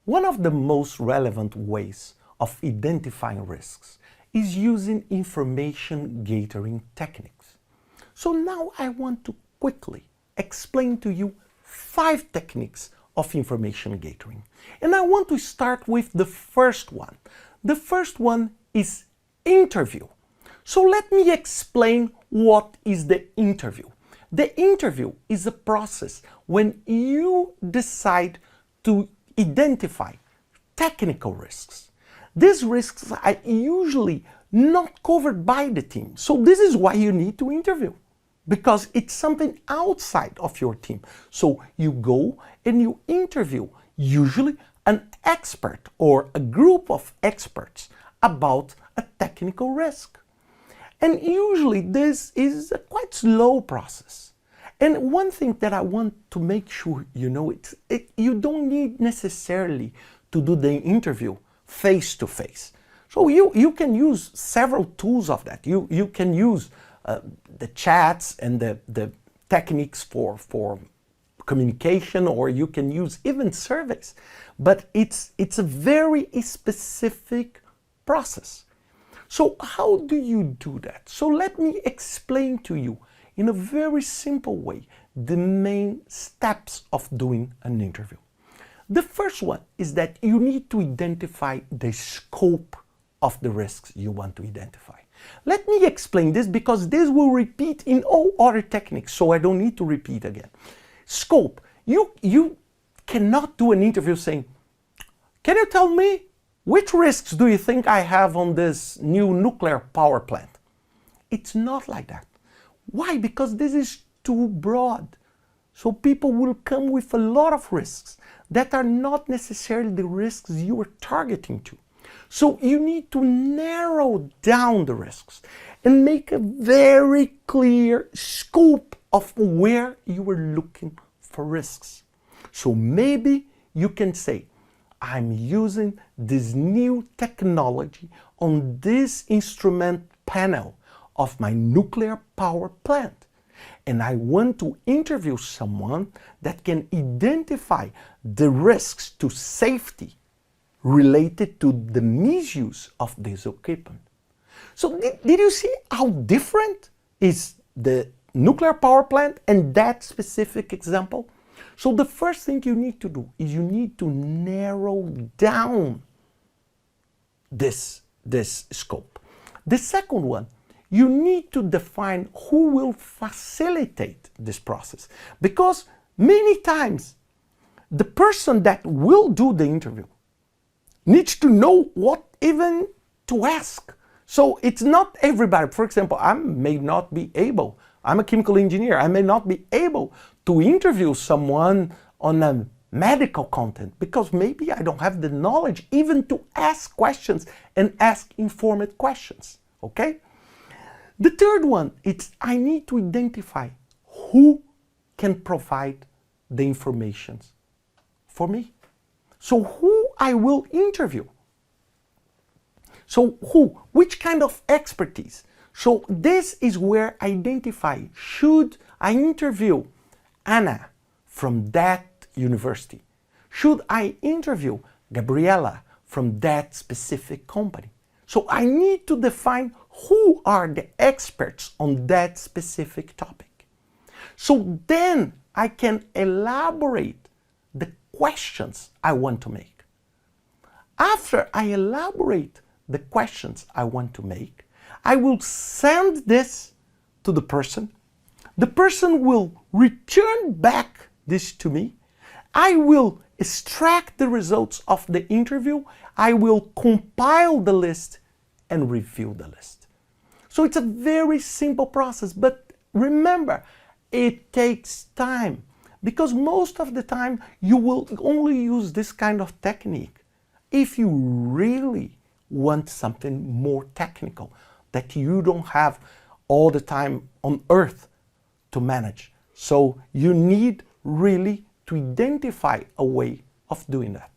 One of the most relevant ways of identifying risks is using information gathering techniques. So now I want to quickly explain to you 5 techniques of information gathering. And I want to start with the first one. The first one is interview. So let me explain what is the interview. The interview is a process when you decide to identify technical risks. These risks are usually not covered by the team. So this is why you need to interview, because it's something outside of your team. So you go and you interview, usually an expert or a group of experts about a technical risk. And usually this is a quite slow process. And one thing that I want to make sure you know, you don't need necessarily to do the interview face to face. So you can use several tools of that. You can use the chats and the techniques for communication, or you can use even surveys. But it's a very specific process. So how do you do that? So let me explain to you in a very simple way the main steps of doing an interview. The first one is that you need to identify the scope of the risks you want to identify. Let me explain this because this will repeat in all other techniques, so I don't need to repeat again. Scope. You cannot do an interview saying, "Can you tell me which risks do you think I have on this new nuclear power plant?" It's not like that. Why? Because this is too broad. So people will come with a lot of risks that are not necessarily the risks you are targeting to. So you need to narrow down the risks and make a very clear scope of where you are looking for risks. So maybe you can say, I'm using this new technology on this instrument panel of my nuclear power plant. And I want to interview someone that can identify the risks to safety related to the misuse of this equipment. So did you see how different is the nuclear power plant and that specific example? So the first thing you need to do is you need to narrow down this scope. The second one, you need to define who will facilitate this process, because many times the person that will do the interview needs to know what even to ask. So it's not everybody. For example, I'm a chemical engineer, I may not be able to interview someone on a medical content because maybe I don't have the knowledge even to ask questions and ask informed questions, okay? The third one, it's I need to identify who can provide the information for me. So who I will interview. So which kind of expertise? So this is where I identify, should I interview Anna from that university? Should I interview Gabriela from that specific company? So I need to define who are the experts on that specific topic. So then I can elaborate the questions I want to make. After I elaborate the questions I want to make, I will send this to the person. The person will return back this to me. I will extract the results of the interview. I will compile the list and review the list. So it's a very simple process, but remember, it takes time, because most of the time you will only use this kind of technique if you really want something more technical that you don't have all the time on earth to manage. So you need really to identify a way of doing that.